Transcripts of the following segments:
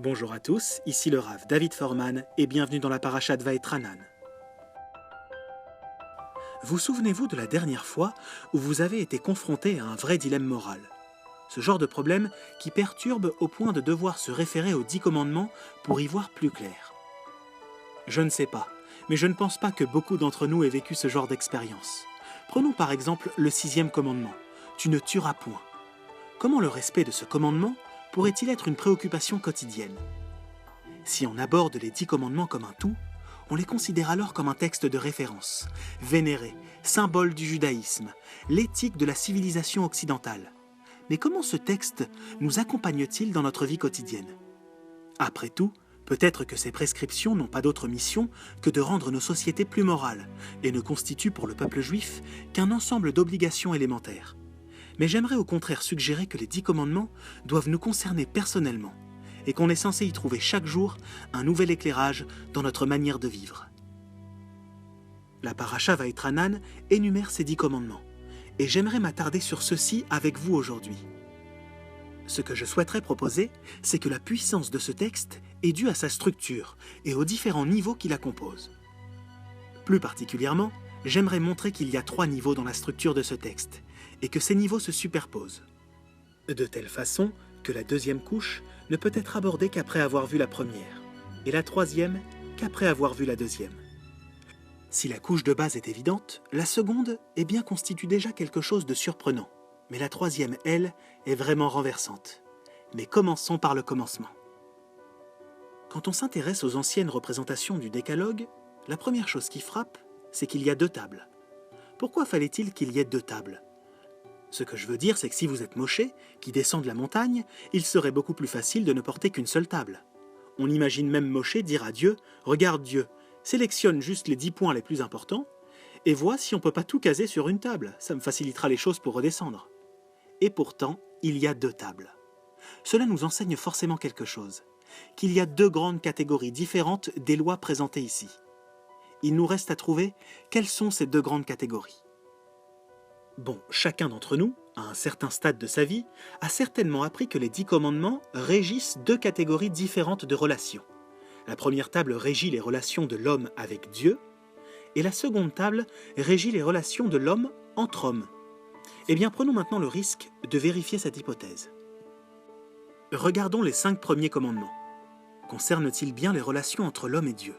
Bonjour à tous, ici le Rav David Forman et bienvenue dans la Parashat Vaetranan. Vous souvenez-vous de la dernière fois où vous avez été confronté à un vrai dilemme moral? Ce genre de problème qui perturbe au point de devoir se référer aux 10 commandements pour y voir plus clair. Je ne sais pas, mais je ne pense pas que beaucoup d'entre nous aient vécu ce genre d'expérience. Prenons par exemple le 6e commandement, « Tu ne tueras point ». Comment le respect de ce commandement pourrait-il être une préoccupation quotidienne? Si on aborde les 10 commandements comme un tout, on les considère alors comme un texte de référence, vénéré, symbole du judaïsme, l'éthique de la civilisation occidentale. Mais comment ce texte nous accompagne-t-il dans notre vie quotidienne? Après tout, peut-être que ces prescriptions n'ont pas d'autre mission que de rendre nos sociétés plus morales et ne constituent pour le peuple juif qu'un ensemble d'obligations élémentaires. Mais j'aimerais au contraire suggérer que les 10 commandements doivent nous concerner personnellement et qu'on est censé y trouver chaque jour un nouvel éclairage dans notre manière de vivre. La Parashat Vaetranan énumère ces 10 commandements et j'aimerais m'attarder sur ceux-ci avec vous aujourd'hui. Ce que je souhaiterais proposer, c'est que la puissance de ce texte est due à sa structure et aux différents niveaux qui la composent. Plus particulièrement, j'aimerais montrer qu'il y a 3 niveaux dans la structure de ce texte et que ces niveaux se superposent, de telle façon que la deuxième couche ne peut être abordée qu'après avoir vu la première, et la troisième qu'après avoir vu la deuxième. Si la couche de base est évidente, la seconde constitue déjà quelque chose de surprenant, mais la troisième, elle, est vraiment renversante. Mais commençons par le commencement. Quand on s'intéresse aux anciennes représentations du Décalogue, la première chose qui frappe, c'est qu'il y a 2 tables. Pourquoi fallait-il qu'il y ait 2 tables? Ce que je veux dire, c'est que si vous êtes Moshe, qui descend de la montagne, il serait beaucoup plus facile de ne porter qu'une seule table. On imagine même Moshe dire à Dieu « Regarde Dieu, sélectionne juste les 10 points les plus importants et vois si on ne peut pas tout caser sur une table, ça me facilitera les choses pour redescendre. » Et pourtant, il y a 2 tables. Cela nous enseigne forcément quelque chose, qu'il y a 2 grandes catégories différentes des lois présentées ici. Il nous reste à trouver quelles sont ces 2 grandes catégories. Bon, chacun d'entre nous, à un certain stade de sa vie, a certainement appris que les 10 commandements régissent 2 catégories différentes de relations. La première table régit les relations de l'homme avec Dieu, et la seconde table régit les relations de l'homme entre hommes. Eh bien, prenons maintenant le risque de vérifier cette hypothèse. Regardons les 5 premiers commandements. Concernent-ils bien les relations entre l'homme et Dieu?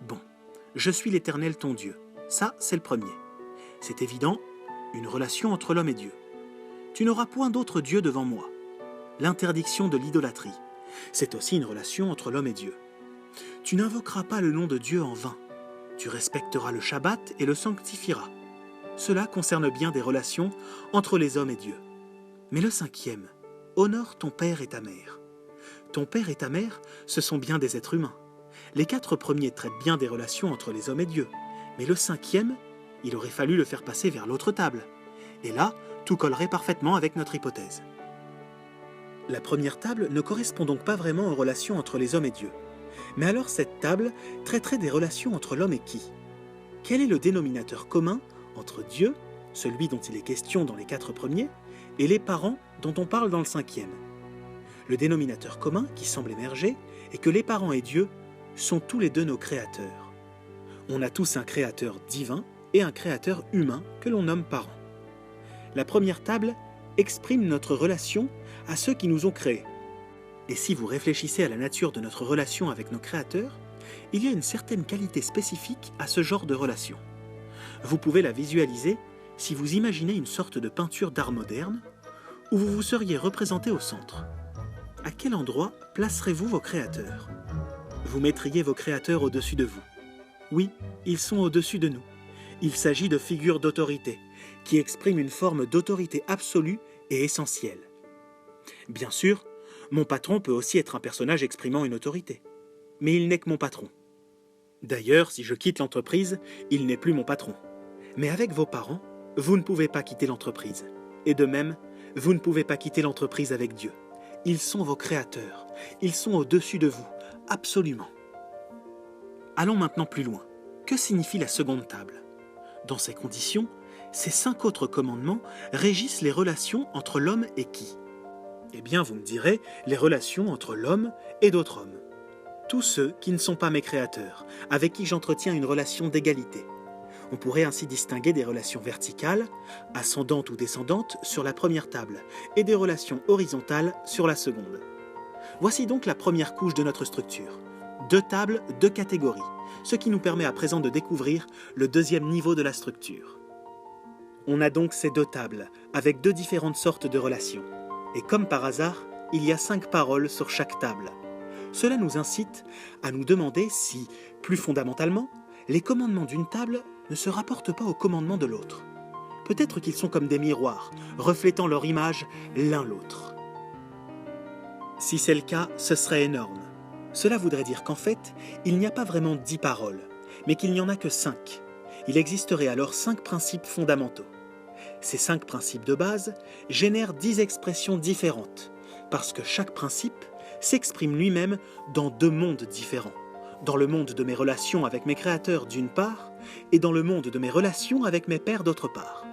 Bon, je suis l'Éternel ton Dieu. Ça, c'est le premier. C'est évident, une relation entre l'homme et Dieu. Tu n'auras point d'autre Dieu devant moi. L'interdiction de l'idolâtrie. C'est aussi une relation entre l'homme et Dieu. Tu n'invoqueras pas le nom de Dieu en vain. Tu respecteras le Shabbat et le sanctifieras. Cela concerne bien des relations entre les hommes et Dieu. Mais le 5e, honore ton père et ta mère. Ton père et ta mère, ce sont bien des êtres humains. Les 4 premiers traitent bien des relations entre les hommes et Dieu. Mais le 5e, il aurait fallu le faire passer vers l'autre table. Et là, tout collerait parfaitement avec notre hypothèse. La première table ne correspond donc pas vraiment aux relations entre les hommes et Dieu. Mais alors cette table traiterait des relations entre l'homme et qui? Quel est le dénominateur commun entre Dieu, celui dont il est question dans les 4 premiers, et les parents dont on parle dans le 5e? Le dénominateur commun qui semble émerger est que les parents et Dieu sont tous les 2 nos créateurs. On a tous un créateur divin et un créateur humain que l'on nomme parent. La première table exprime notre relation à ceux qui nous ont créés. Et si vous réfléchissez à la nature de notre relation avec nos créateurs, il y a une certaine qualité spécifique à ce genre de relation. Vous pouvez la visualiser si vous imaginez une sorte de peinture d'art moderne où vous vous seriez représenté au centre. À quel endroit placerez-vous vos créateurs? Vous mettriez vos créateurs au-dessus de vous. Oui, ils sont au-dessus de nous. Il s'agit de figures d'autorité, qui expriment une forme d'autorité absolue et essentielle. Bien sûr, mon patron peut aussi être un personnage exprimant une autorité, mais il n'est que mon patron. D'ailleurs, si je quitte l'entreprise, il n'est plus mon patron. Mais avec vos parents, vous ne pouvez pas quitter l'entreprise. Et de même, vous ne pouvez pas quitter l'entreprise avec Dieu. Ils sont vos créateurs, ils sont au-dessus de vous, absolument. Allons maintenant plus loin. Que signifie la seconde table? Dans ces conditions, ces 5 autres commandements régissent les relations entre l'homme et qui? Eh bien, vous me direz, les relations entre l'homme et d'autres hommes. Tous ceux qui ne sont pas mes créateurs, avec qui j'entretiens une relation d'égalité. On pourrait ainsi distinguer des relations verticales, ascendantes ou descendantes, sur la première table, et des relations horizontales sur la seconde. Voici donc la première couche de notre structure. 2 tables, 2 catégories, ce qui nous permet à présent de découvrir le deuxième niveau de la structure. On a donc ces 2 tables, avec 2 différentes sortes de relations. Et comme par hasard, il y a 5 paroles sur chaque table. Cela nous incite à nous demander si, plus fondamentalement, les commandements d'une table ne se rapportent pas aux commandements de l'autre. Peut-être qu'ils sont comme des miroirs, reflétant leur image l'un l'autre. Si c'est le cas, ce serait énorme. Cela voudrait dire qu'en fait, il n'y a pas vraiment 10 paroles, mais qu'il n'y en a que 5. Il existerait alors 5 principes fondamentaux. Ces 5 principes de base génèrent 10 expressions différentes, parce que chaque principe s'exprime lui-même dans 2 mondes différents. Dans le monde de mes relations avec mes créateurs d'une part, et dans le monde de mes relations avec mes pairs d'autre part.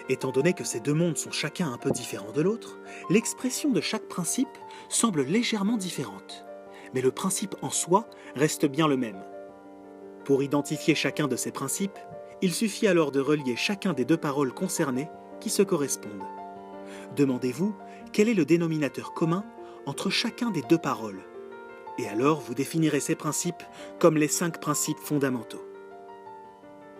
Étant donné que ces 2 mondes sont chacun un peu différents de l'autre, l'expression de chaque principe semble légèrement différente. Mais le principe en soi reste bien le même. Pour identifier chacun de ces principes, il suffit alors de relier chacun des 2 paroles concernées qui se correspondent. Demandez-vous quel est le dénominateur commun entre chacun des 2 paroles. Et alors vous définirez ces principes comme les 5 principes fondamentaux.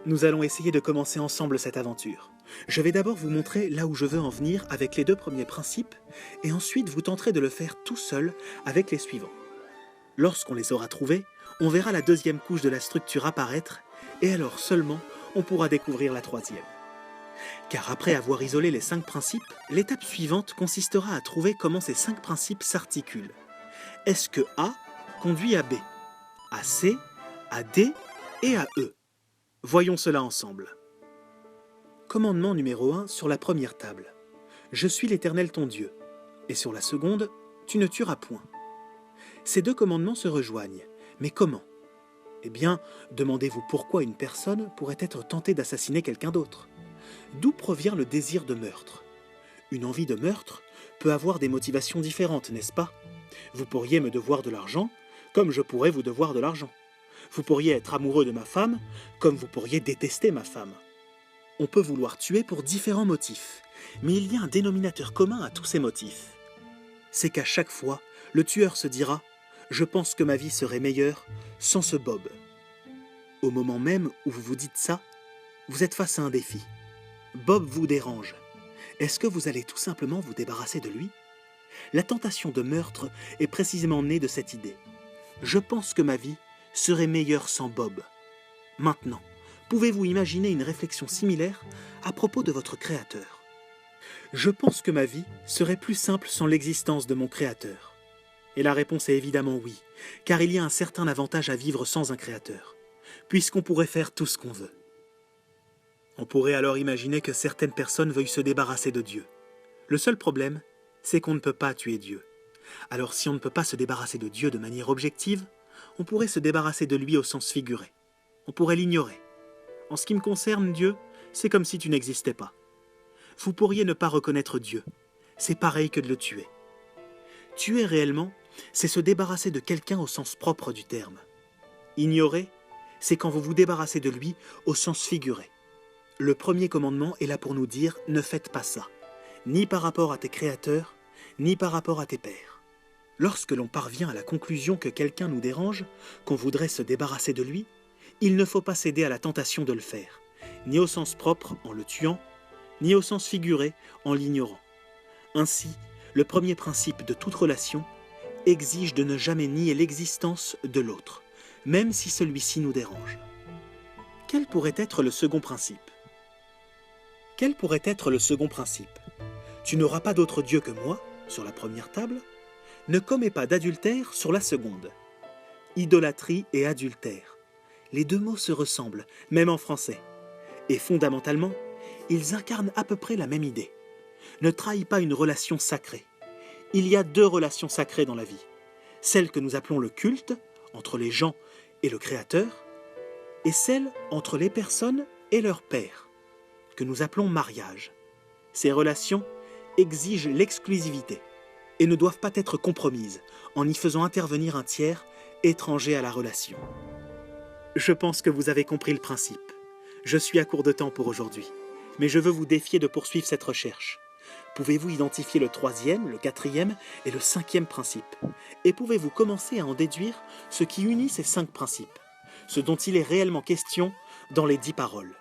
Nous allons essayer de commencer ensemble cette aventure. Je vais d'abord vous montrer là où je veux en venir avec les 2 premiers principes, et ensuite vous tenterez de le faire tout seul avec les suivants. Lorsqu'on les aura trouvés, on verra la 2e couche de la structure apparaître, et alors seulement on pourra découvrir la 3e. Car après avoir isolé les 5 principes, l'étape suivante consistera à trouver comment ces 5 principes s'articulent. Est-ce que A conduit à B, à C, à D et à E? Voyons cela ensemble. Commandement numéro 1 sur la première table. Je suis l'Éternel ton Dieu. Et sur la seconde, tu ne tueras point. Ces 2 commandements se rejoignent. Mais comment? Eh bien, demandez-vous pourquoi une personne pourrait être tentée d'assassiner quelqu'un d'autre. D'où provient le désir de meurtre? Une envie de meurtre peut avoir des motivations différentes, n'est-ce pas? Vous pourriez me devoir de l'argent, comme je pourrais vous devoir de l'argent. Vous pourriez être amoureux de ma femme, comme vous pourriez détester ma femme. On peut vouloir tuer pour différents motifs, mais il y a un dénominateur commun à tous ces motifs. C'est qu'à chaque fois, le tueur se dira « Je pense que ma vie serait meilleure sans ce Bob ». Au moment même où vous vous dites ça, vous êtes face à un défi. Bob vous dérange. Est-ce que vous allez tout simplement vous débarrasser de lui? La tentation de meurtre est précisément née de cette idée. Je pense que ma vie serait meilleure sans Bob. Maintenant, pouvez-vous imaginer une réflexion similaire à propos de votre créateur? Je pense que ma vie serait plus simple sans l'existence de mon créateur. Et la réponse est évidemment oui, car il y a un certain avantage à vivre sans un créateur, puisqu'on pourrait faire tout ce qu'on veut. On pourrait alors imaginer que certaines personnes veuillent se débarrasser de Dieu. Le seul problème, c'est qu'on ne peut pas tuer Dieu. Alors si on ne peut pas se débarrasser de Dieu de manière objective, on pourrait se débarrasser de lui au sens figuré. On pourrait l'ignorer. En ce qui me concerne, Dieu, c'est comme si tu n'existais pas. Vous pourriez ne pas reconnaître Dieu. C'est pareil que de le tuer. Tuer réellement, c'est se débarrasser de quelqu'un au sens propre du terme. Ignorer, c'est quand vous vous débarrassez de lui au sens figuré. Le premier commandement est là pour nous dire « Ne faites pas ça », ni par rapport à tes créateurs, ni par rapport à tes pairs. Lorsque l'on parvient à la conclusion que quelqu'un nous dérange, qu'on voudrait se débarrasser de lui, il ne faut pas céder à la tentation de le faire, ni au sens propre en le tuant, ni au sens figuré en l'ignorant. Ainsi, le premier principe de toute relation exige de ne jamais nier l'existence de l'autre, même si celui-ci nous dérange. Quel pourrait être le second principe? Quel pourrait être le second principe? Tu n'auras pas d'autre Dieu que moi, sur la première table. Ne commets pas d'adultère sur la seconde. Idolâtrie et adultère. Les 2 mots se ressemblent, même en français. Et fondamentalement, ils incarnent à peu près la même idée. Ne trahis pas une relation sacrée. Il y a 2 relations sacrées dans la vie. Celle que nous appelons le culte, entre les gens et le Créateur, et celle entre les personnes et leur père, que nous appelons mariage. Ces relations exigent l'exclusivité. et ne doivent pas être compromises en y faisant intervenir un tiers étranger à la relation. Je pense que vous avez compris le principe. Je suis à court de temps pour aujourd'hui, mais je veux vous défier de poursuivre cette recherche. Pouvez-vous identifier le 3e, le 4e et le 5e principe? Et pouvez-vous commencer à en déduire ce qui unit ces 5 principes, ce dont il est réellement question dans les 10 paroles?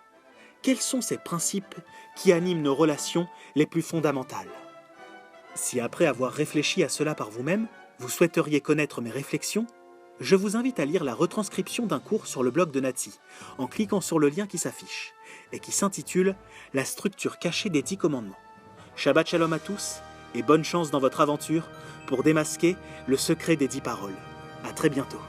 Quels sont ces principes qui animent nos relations les plus fondamentales? Si après avoir réfléchi à cela par vous-même, vous souhaiteriez connaître mes réflexions, je vous invite à lire la retranscription d'un cours sur le blog de Nati, en cliquant sur le lien qui s'affiche, et qui s'intitule « La structure cachée des 10 commandements ». Shabbat Shalom à tous, et bonne chance dans votre aventure pour démasquer le secret des 10 paroles. À très bientôt.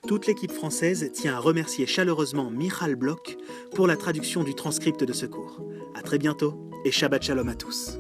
Toute l'équipe française tient à remercier chaleureusement Michal Bloch pour la traduction du transcript de ce cours. À très bientôt, et Shabbat Shalom à tous.